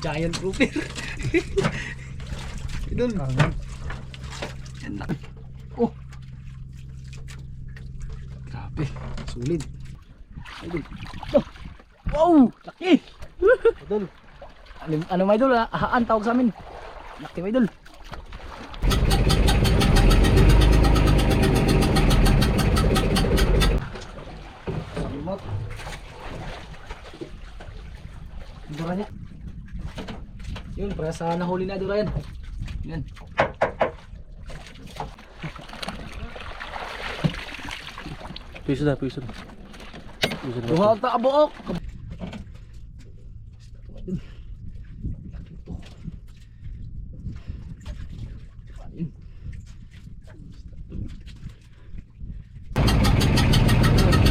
Giant grouper. Idol. Yan na. Oh. Grabe. Sulit. Idol. Oh. Wow! Laki! Idol. Ano mga idol? Haan tawag sa amin. Laki mga idol. Salimot. Dura niya. Yun, para sa nahuli na dura yan. Yan. Piso na, piso na. Duha ta abuok.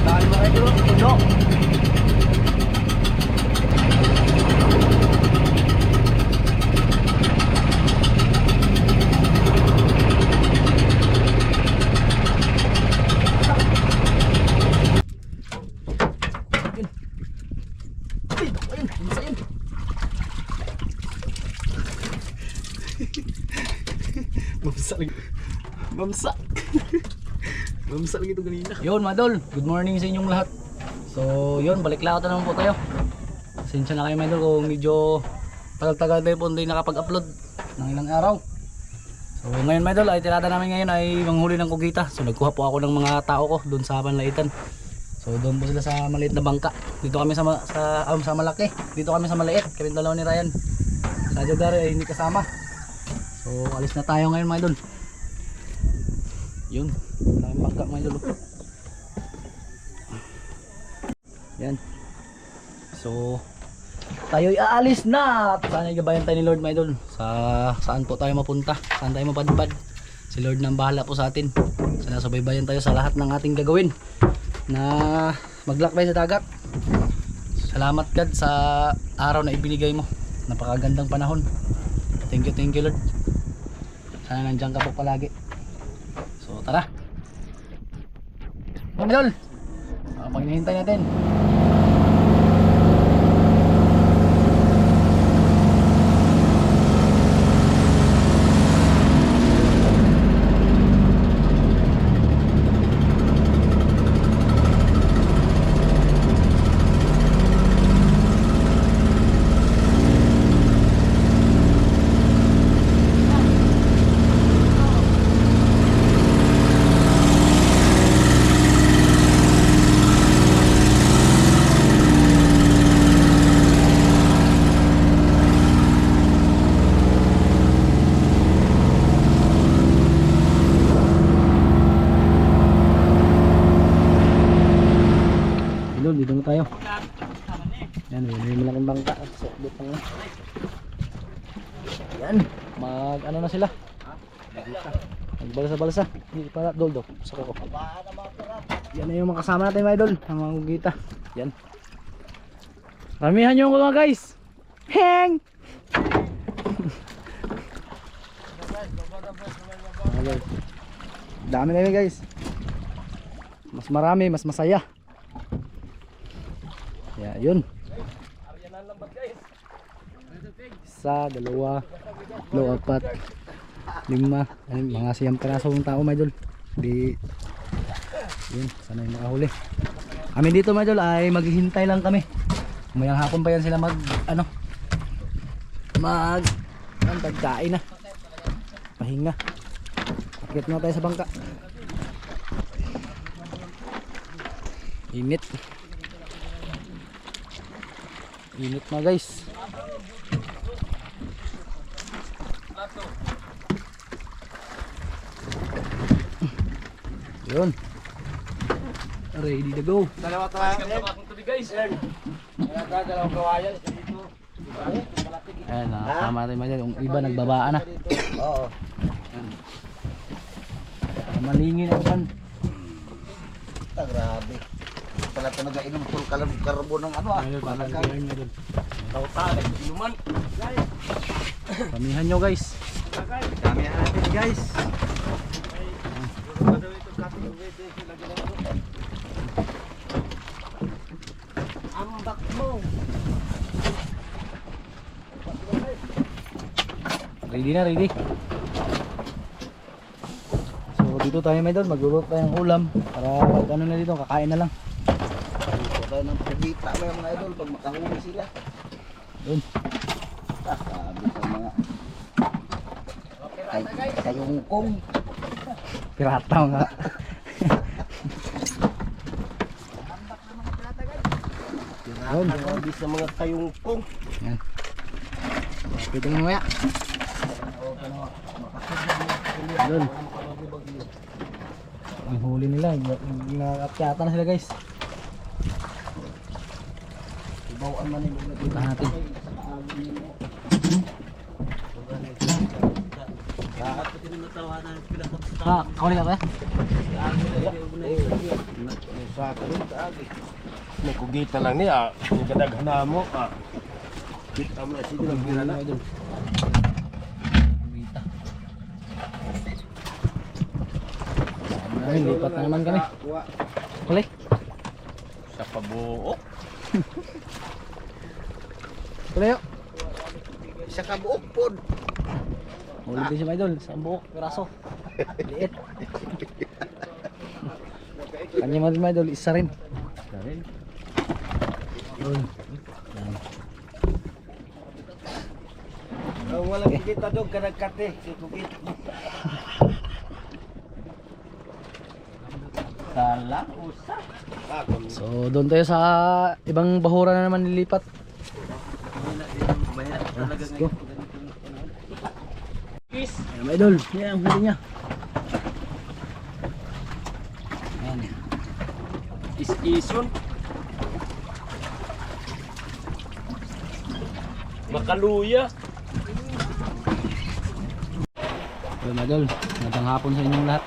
Dahil mga idol, puno. Mamsa. Mamsa lagi ito kanina. Yun madol, good morning sa inyong lahat. So yun, balik lahat naman po tayo. Pasensya na kayo madol kung medyo tagal-tagal tayo po hindi nakapag-upload ng ilang araw. So ngayon madol, ay tirada namin ngayon ay manghuli ng kugita. So nagkuha po ako ng mga tao ko doon sa Panlaitan. So doon po sila sa maliit na bangka. Dito kami sa malaki. Dito kami sa maliit. Kami dalawa ni Ryan. Sa Jodari ay hindi kasama. So alis na tayo ngayon mga idol. Yun, maraming bangka mga idol. Yan. So tayo'y aalis na. Sana igabayan tayo ni Lord mga idol. Saan po tayo mapunta, saan tayo mapadpad. Si Lord nang bahala po sa atin. Sana subaybayan tayo sa lahat ng ating gagawin na maglakbay sa dagat. Salamat God sa araw na ibinigay mo. Napakagandang panahon. Thank you Lord. Sana nandiyan ka po palagi. So tara. Mga idol, pag hinihintay natin. Dito na tayo. Yan, may malaking bangka. So, dito na. Yan, ano na sila. Magbalasa-balasa. Hindi pa doldo. Saka ko. Yan na yung mga kasama natin mga idol. Ang mga gugita. Yan. Ramihan nyo mga guys. Heng! Dami na yun guys. Mas marami, mas masaya. Yeah, yun. Isa, dalawa, apat, lima, mga siyam peraso ng tao mga idol. Di, yun, sana yung makahuli. Kami dito mga idol ay maghihintay lang kami. Umayang hapon pa yan sila pagkain na. Pahinga. Akit na tayo sa bangka. Init. Init na guys. Yun. Ready to go. Dalawa tubig guys. Dalawang kawayan dito. Ayan, nakakama tayo mga yung iba nagbabaan na. Oo. Malingin ako pan. Grabe. Pala ito nag-inom full karbo ng ano ah. Tawag inuman. Pamihan nyo guys. Damihan natin guys. Ambak mo. Ready na, ready. So dito tayo may doon, magluluto tayo ng ulam para pag ano na dito, kakain na lang. Ito tayo ng pagkita mga idol pag makahuli sila. Doon. Sabi sa mga kayungkong. Pirata nga. Doon. Sabi sa mga kayungkong. Yan. Pwede mo mamaya. Doon. Ang huli nila, nakakapyata na sila guys. Ibawaan man yung Punta natin. Ha, kawali ka ba? Sa karon taagi. May kugita lang niya, yung kadaghan mo kita mo na sige lang gira na. Ay, lipat na naman kami. Huli. Sa pabuok. Huli yun. Isa ka buok pod. Huli din si Maidol. Sa buhok, piraso. Liit. Kanya mo din Maidol, isa rin. Yun. Yan. Walang kita dog kanagkate si kugit. Kala usa. So doon tayo sa ibang bahura na naman nilipat. Let's go. Ayan Maidol, yan ang huli niya. Ayan. Is-ison. Makaluya. Ayan Maidol, magandang hapon sa inyong lahat.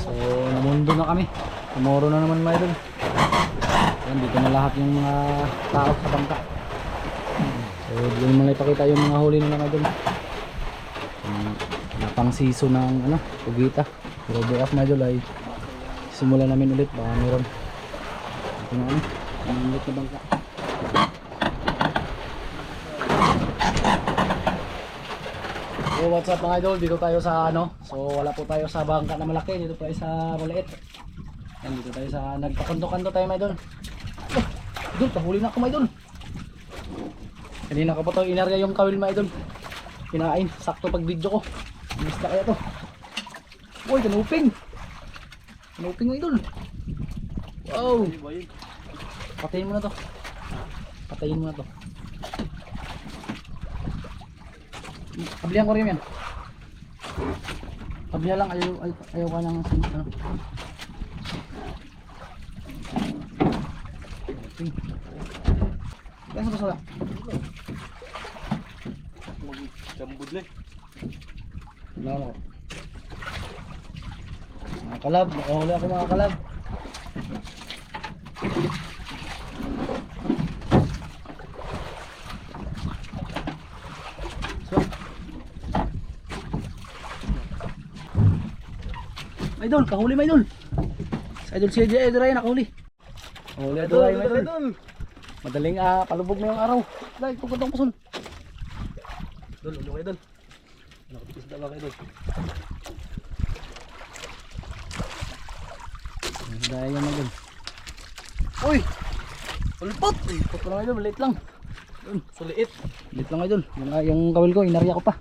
So namundo na kami. Tomorrow na naman Maidol. Ayan, dito na lahat yung mga tao sa bangka. So doon mga ipakita yung mga huli nila Maidol. Pang season ng ano, pugita. Pero bukas Maidol ay simulan namin ulit, baka meron ito na ano, ang ulit na bangka. So what's up mga idol, dito tayo sa ano, so wala po tayo sa bangka na malaki, dito tayo sa maliit. Yan, dito tayo sa nagpakanto-kanto tayo mga idol. Oh, idol, pahuli na ako mga idol. Kanina ka po tayo inarya yung kawil mga idol. Kinain, sakto pag video ko. Mista kaya to. Uy, kanuping. Kanuping mo idol. Wow. Patayin mo na to. Patayin mo na to. Pablihan ko rin yan. Pablihan lang, ayaw ka ng ano. Kaya sa basura. Cambudle. Wala. Mga kalab, nakahuli ako mga kalab. So, Idol, kahuli may idol. Sa idol si Idol ay nakahuli. Kahuli idol ay may idol. Madaling palubog na yung araw. Dahil pagkatong pasun. Idol, ulo kayo idol. Nakatipis na lang idol. Dahil yan idol. Uy! Ulpot! Ulpot lang idol, maliit lang. Suliit. Maliit lang idol. Yung kawil ko, inarya ko pa.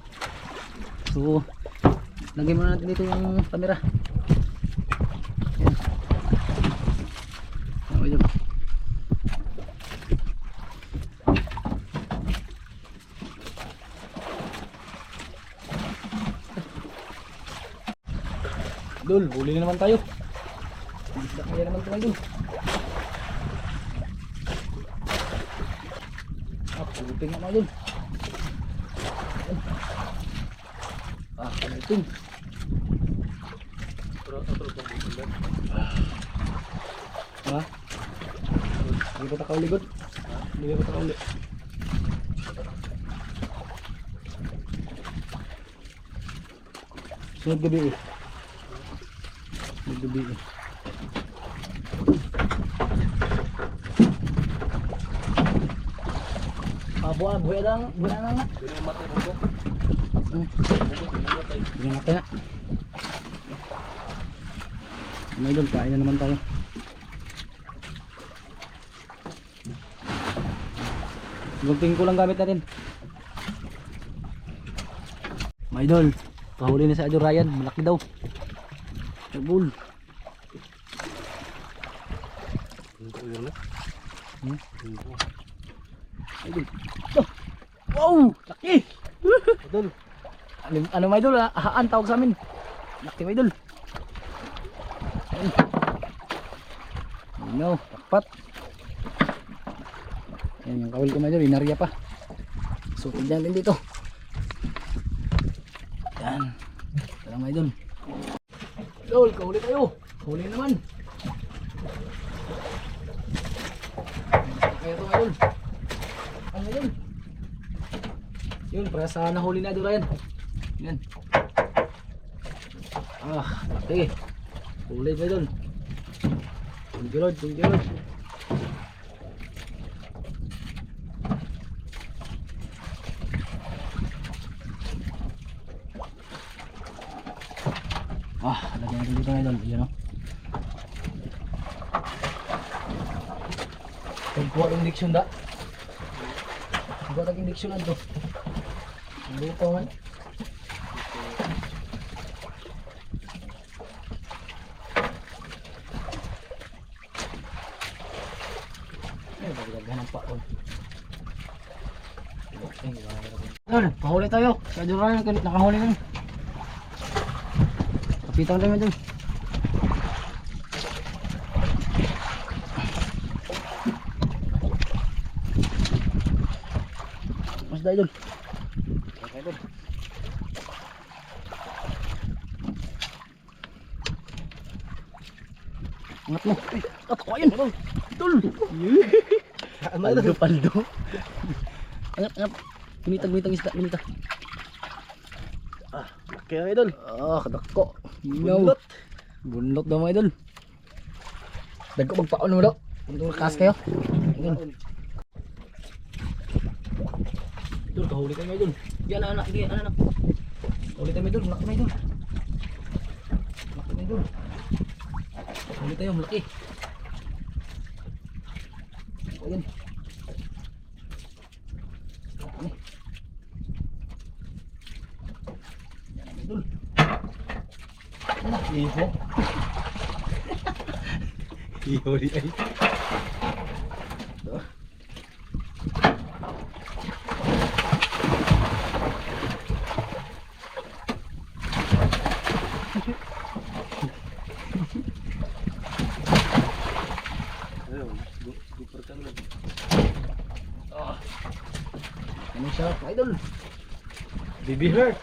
So, lagay muna natin dito yung camera. Yan. Yan idol. Idol, huli na naman tayo. Bisa kaya naman ito idol. Puliping na idol. Puliping. Ha? Hindi pa takaw ligot. Hindi pa takaw ligot. Sunod gabi eh. Gabi eh. Buhay lang. Bigyan natin na. May idol, kain na naman tayo. Gunting ko lang gamit natin. May idol, kahuli na sa Idol Ryan, malaki daw. Tabul. Idol. Oh, wow, laki. Idol. Ano may idol, haan tawag sa amin. Laki may idol. No, takpat. Yan yung kawil ko may idol, inarya pa. So, tignan din dito. Yan. Ito lang may idol. Idol, kahuli tayo. Kahuli naman. Kaya ito idol. Ang idol. Yun, para sa nahuli na idol Ryan. Yan. Ah, laki. Huli na idol. Thank you Lord, thank you Lord. Ah, lagyan natin dito na idol. Yan o. Pagkuha ng indiksyon da. Pagkuha ng indiksyon na ito. Ang lupa man. Ay, bagaghan ng paon. Idol, pahuli tayo. Sa Idol Ryan, nakahuli na. Kapitan tayo idol. Mas da idol. Okay idol. Angat mo. At ko ayun. Idol. Paldo, paldo. Angat, angat. Minitag isda, minitag. Kaya idol. Ah, kadako. Bunlot. Bunlot daw mga idol. Dagko magpaon mo daw. Kung lakas kayo. Idol. Idol, kahuli kayo mga idol. Yan anak, yan anak. Kahuli tayo mga idol, malaki mga idol. Malaki mga idol. Kahuli tayo, malaki. Ayan. Idol. Iho. Iho di ay. Ano siya, idol? BB her.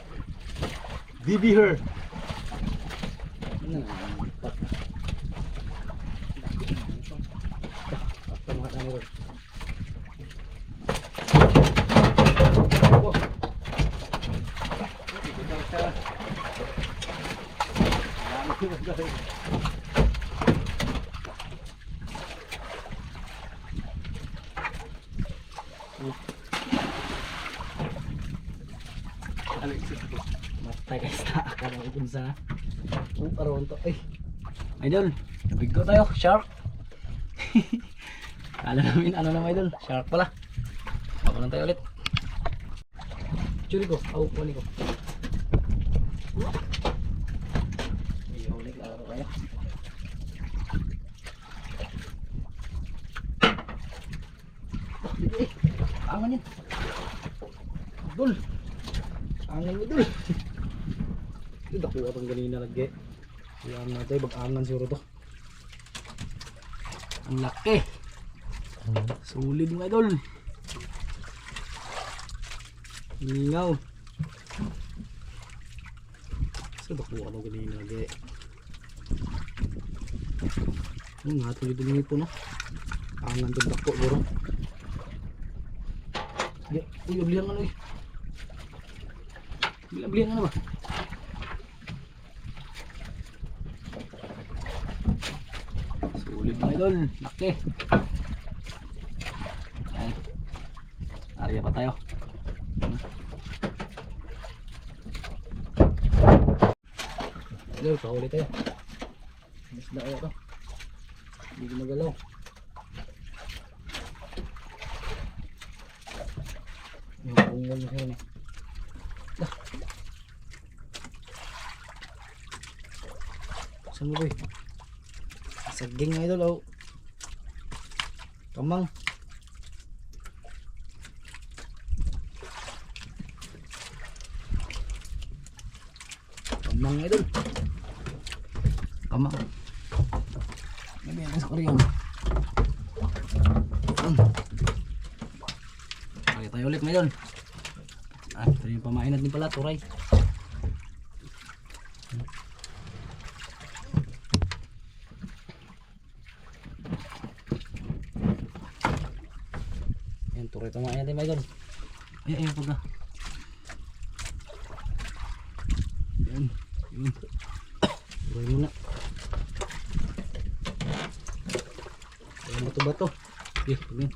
BB her. Matay guys na akala ko dun sa aron to. Ay, idol, nabiggo tayo, shark. Kala namin ano naman idol, shark pala. Baka lang tayo ulit. Churi ko, kunin ko. Ay, huli klaro kayo. Dito angan yan. Idol. Angan idol. Ito dakuha itong ganina lagi. Iyan natin, bag-angan siguro to. Ang laki. Solid mga idol. Lingaw. Ito dakuha itong ganina lagi. Nga ito yung dumingi po no. Angan itong dako bro. Uy, ablihan ano eh. Ablihan ano ba? Sulit mga idol, laki. Ayan. Arya pa tayo. Idol, paulit tayo. Mas na kaya to. Hindi ko magalaw. Yung bungal na siya. Dah. Saan mo boy? Saging nga idol oh. Kamang. Kamang idol. Kamang. Ngayon sa Korean. Okay tayo ulit ngayon. Ito yung pamain natin pala, turay. Ayan, turay pamain natin mga idol. Ayan, pagka. Ayan, yun. Turay muna. Ayan, bato-bato. Okay, pagin.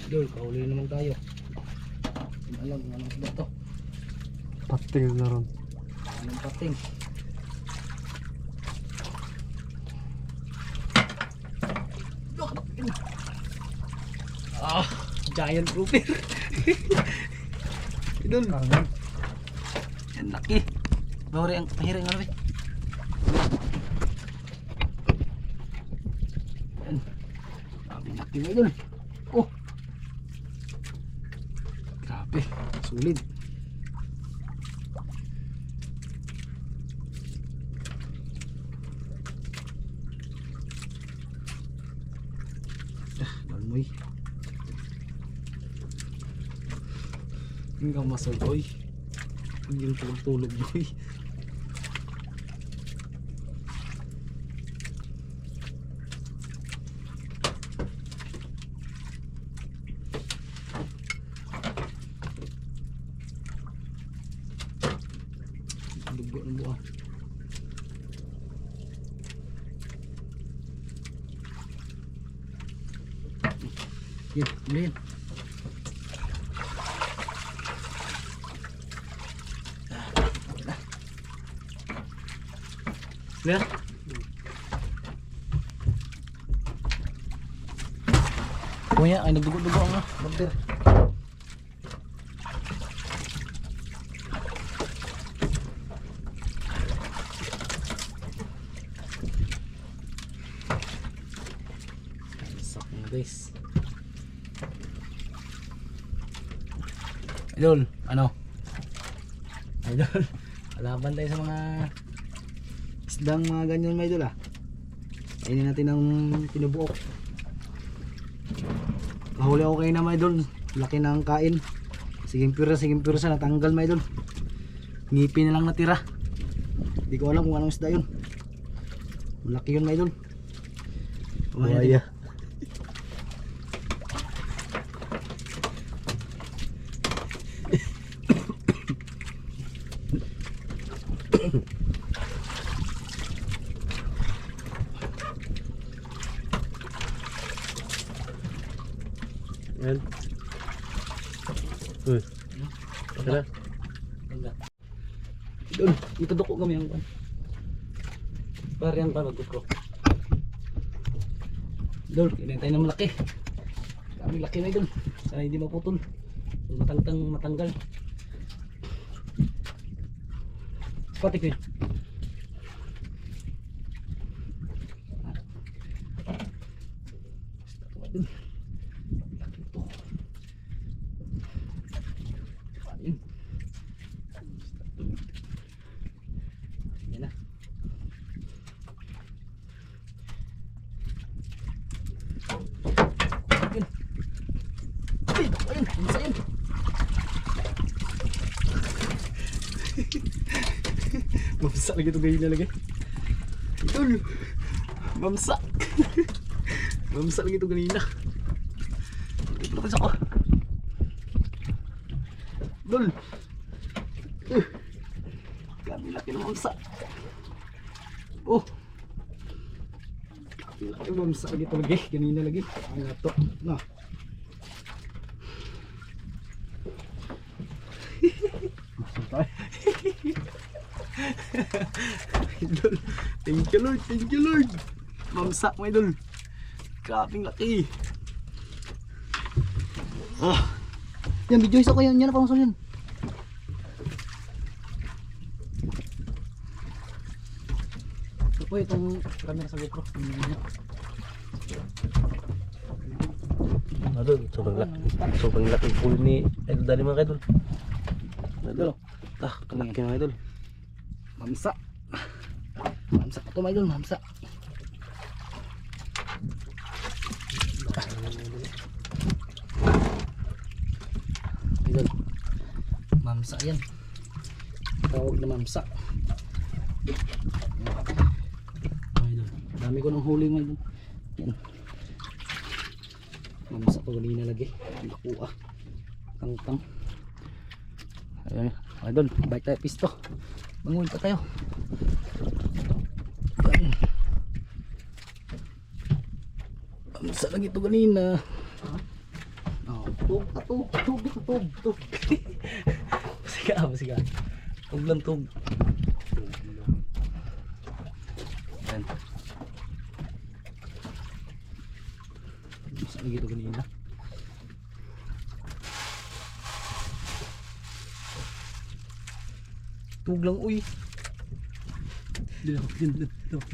Idol, kahuli naman tayo. Alam kung anong isda to. Pating na ron. Anong pating? Ah, giant grouper. Idol. Yan laki. Bawari ang pahiring ano eh. Yan. Sabi laki mo idol. Oh. Grabe, sulit. Balmoy. Hindi ka masagoy. Hindi yung tulog-tulog boy. Dugo ng buha. Yan, ulihin. Lihat. Punya ay nagdugo-dugo ang bagter. Sakong guys. Idol, ano? Idol, laban tayo sa mga isdang mga ganyan mga idol ah. Kainin natin ng pinubuok. Kahuli ako kayo na mga idol. Laki na ang kain. Siging pira natanggal mga idol. Ngipin na lang natira. Hindi ko alam kung anong isda yun. Malaki yun mga idol. Buhaya. Yan. Uy. Tara. Idol, itudok ko kami ang pan. Pare ang panagot ko. Idol, kinay tayo ng malaki. Kami laki na idol. Sana hindi maputol. Matanggal. Patik yun. Yan na. Ayun, ayun. Mamsak lagi ito ganyan na lagi. Idol. Mamsak. Mamsak lagi ito ganyan na. Ito na ako. Idol. Kami laki ng mamsak. Oh. Kami laki ng mamsak lagi ito lagi. Ganyan na lagi. Ang ito. Na. Idol. Thank you Lord, thank you Lord. Mamsa mga idol. Grabing laki. Yan, video isa ko yan. Yan na pamasol yan. Ito po itong camera sa GoPro. Idol, sobrang laki pool ni Idol Danny mga idol. Idol, kalaki mga idol. Mamsa. Mamsa ito mga idol, mamsa. Idol. Mamsa yan. Tawag na mamsa. Idol. Dami ko ng huli mga idol. Yan. Mamsa ko kanina lagi. Nakuha. Tang-tang. Ayun. Idol, balik tayo pisto. Bangun pa tayo. Mamsa lang ito kanina. Tug. Siga. Tug lang tug. Yan. Mamsa lang ito kanina. Tug lang uy. Tug.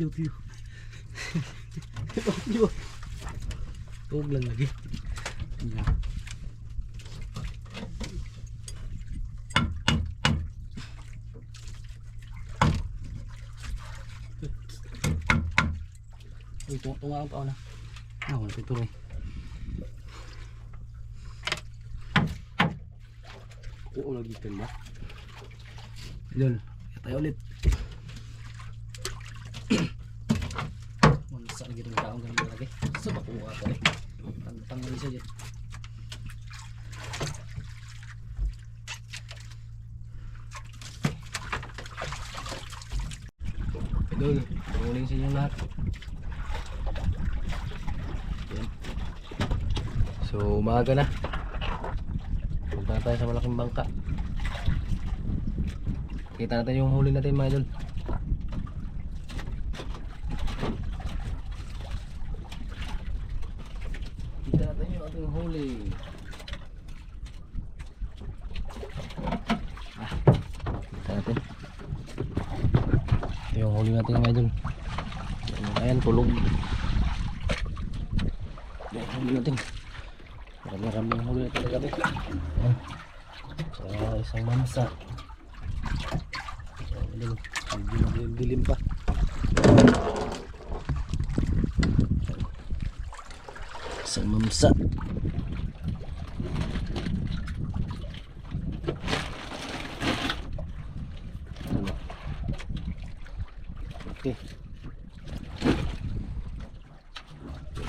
Tug lang lagi. Yan. Uy, tunga ang tao na. Wala pituloy. Oo, lagi ka ba? Idol, tayo ulit. Mansa lagi itong taong ganito lagi. Sa bakuha ko eh. Tanggal isa dyan. Idol, tuloy sa inyo lahat. Yan. So, umaga na. Punta na tayo sa malaking bangka. Kita natin yung huli natin mga idol. Kita natin yung ating huli. Kita natin. Ito yung huli natin mga idol. Ayan, tulog. Yung huli natin. Marami yung huli natin kagabi. Ayan. So, isang mamsa. Dilim pa. Isang mamsa. Okay.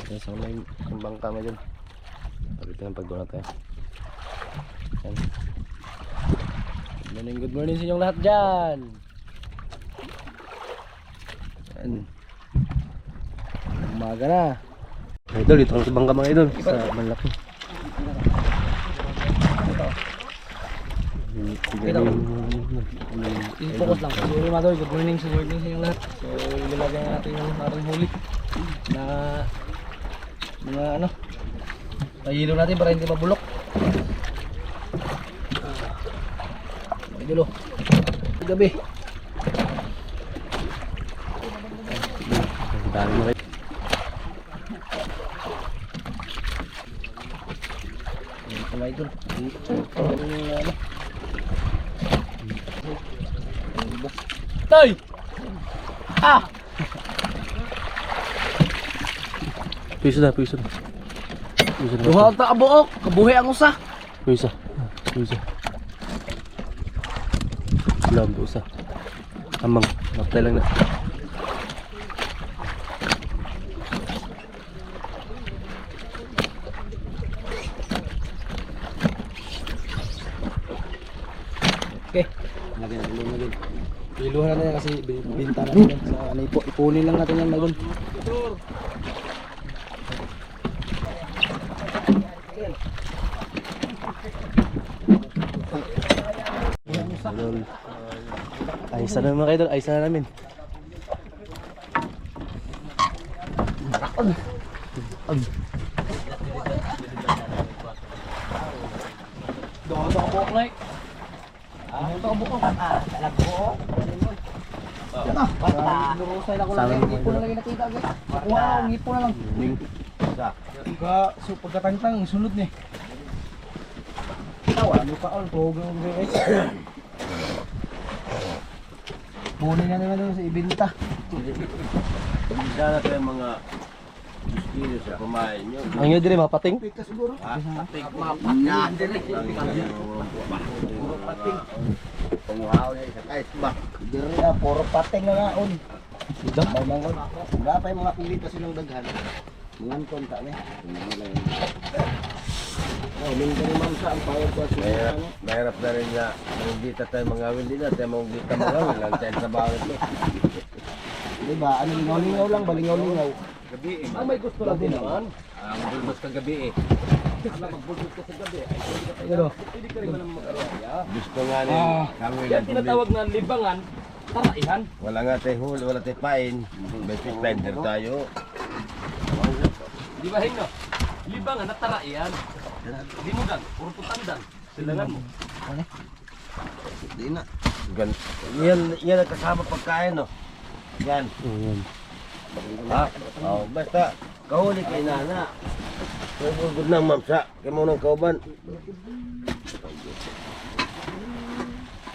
Isang may bangka mo dyan. Dito yung pagduna tayo. Good morning sa inyong lahat dyan. Yan. Umaga na. Idol, dito ang bangka mga idol. Sa malaki. I-focus lang. Sorry mga idol, good morning sa inyong lahat. So, ilagay natin yung ating huli na mga ano, pahilo natin para hindi mabulok. Idol, gabi. Ang dami mga idol. Mga idol, Tay! Ah! Piso na. Duha ta kabuok, kabuhi ang usa. Piso. Lamb usa. Amang, matay lang na. Okay. Lagyan natin lagyan. Iluhan natin yan kasi binta natin yan. Sa ano, ipunin lang natin yan magun. Ayos na naman kayo doon. Ayos na namin. Doon ka buhok na eh. Doon ka buhok. Talagbo. Nurusay lang ko lang. Ngipon na lang yung nakita agad. Wow, ngipon na lang. So pagkatangtang, sunod niya. Tawa, ano pa all? Tuhugan ko guys. Bunin na naman doon sa ibinta. Hindi na kayo mga kilos sa kumain nyo. Ang yun din mga pating. Pika siguro. Pating. Yan din eh. Panguhaw niya isa guys ba. Diri na puro pating na naon. Bay mangon. Gapay mga pilita silang daghan. Ngan konta ni. Oh, linggo ni ma'am sa ang pawag ko sa Mahirap na rin na manggita tayo mga awil din na tayo manggita mga awil lang tayo sa bawat mo. Di ba? Ano lingaw-lingaw lang, balingaw-lingaw. Gabi eh. Ang may gusto lang din naman. Ang bulbos kagabi eh. Pero, Gusto nga ni kami yan tinatawag na libangan, taraihan. Wala nga tayo huli, wala tayo pain. Basic blender tayo. Di ba Hino? Libangan na taraihan. Di mo dan, puro putandan. Silangan mo. Di na. Yan ang kasama pagkain no. Yan. Ha? Oh, basta kahuli kay nana. Good nang mamsa. Kaya mo nang kauban.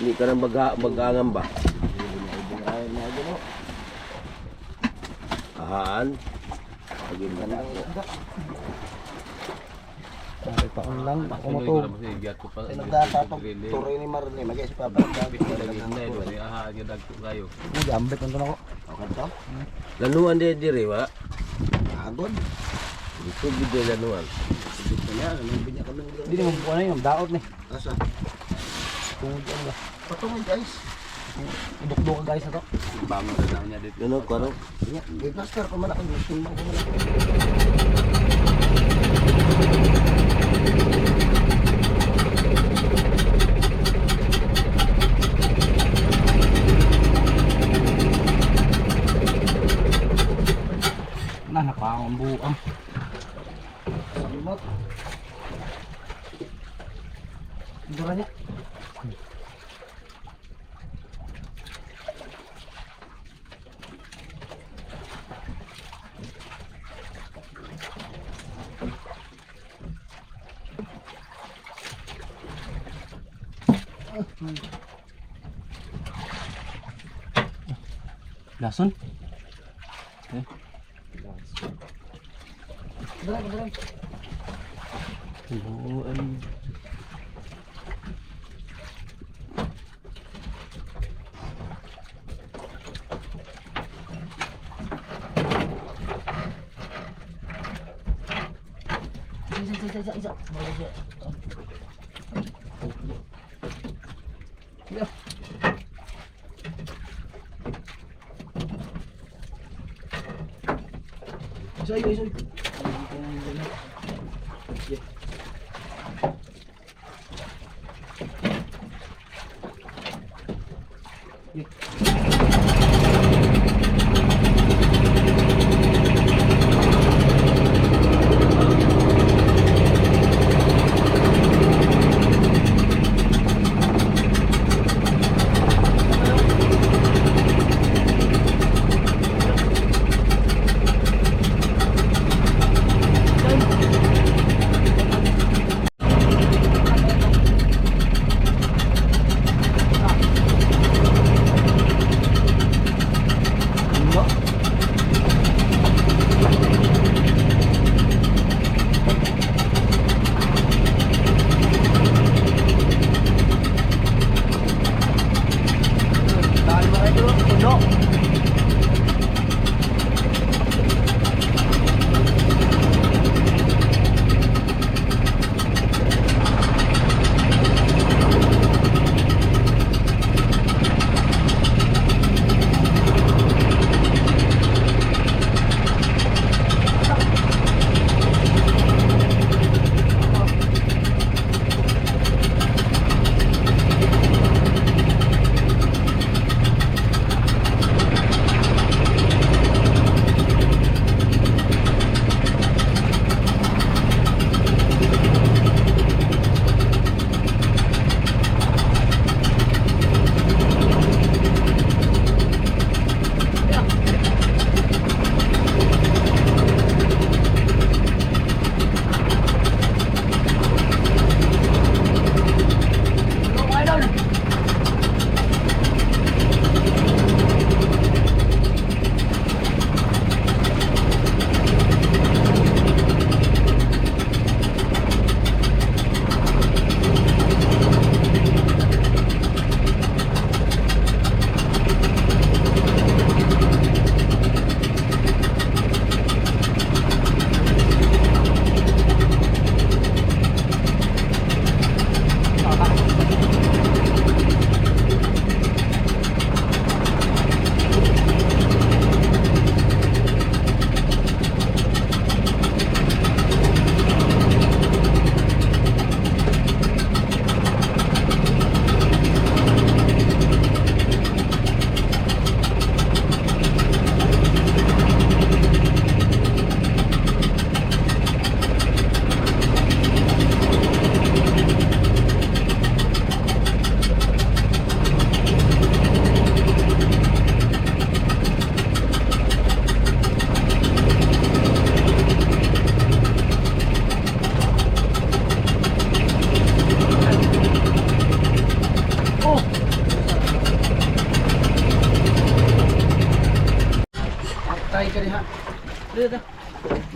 Hindi ka nang mag-angam ba? Ahaan. Paon lang, kumutog. Nagdatatog, tuloy ni Marne, mag-is pa ba? Nag-ambit nandun ako. Okay to? Lanuan din diri wa. Agod. Ito video lanuan. Dito niya, nanibin niya kami. Hindi naman po na yun, daot ni. Asa? Tungod yan ba? Patungin guys. Idukdo ka guys na to. Ano ko ano? May plaster ko man ako. Tingnan ko man ako. Na, napakang buang. Salimot. Dura niya. Lason? Dara. Buuan. Isa. Ya. Isa.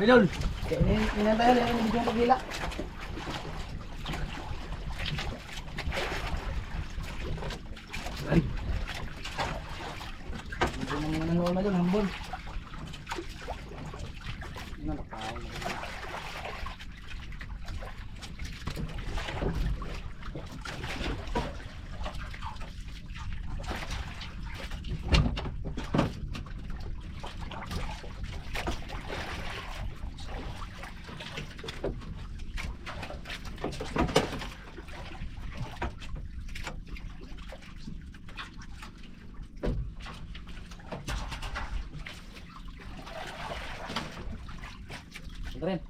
Idol. Kaya tayo na yung video pagila. Ay. Medyo mga nanonood na dun, hambol. Ano na tao? Ito rin.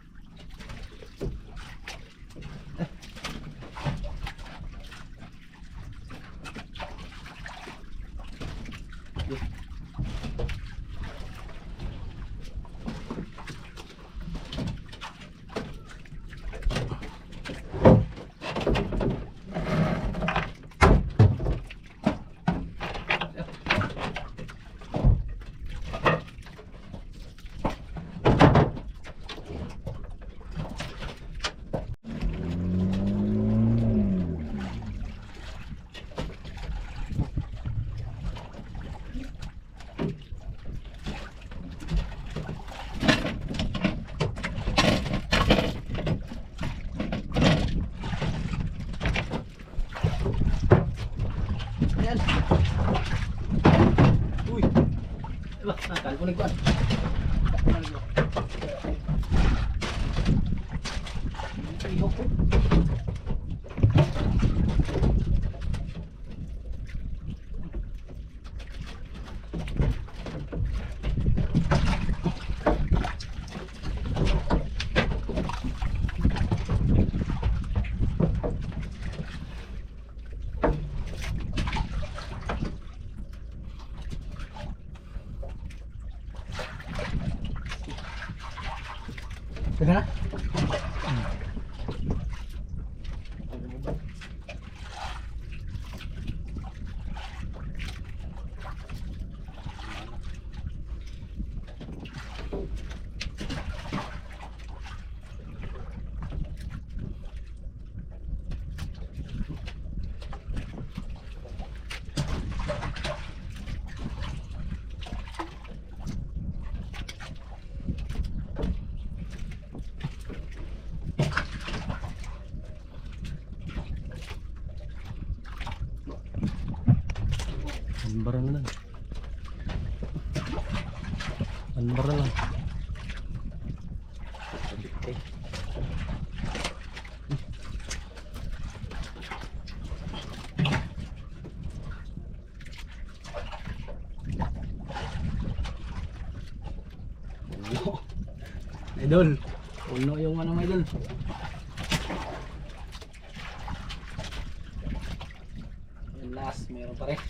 Ayan. Uy. Diba, nakalpunig ko. Ihok ko. Pwede na? Anbaran na lang. Anbaran lang. Idol, uno yung ano mga idol. Yung last, meron pa rin.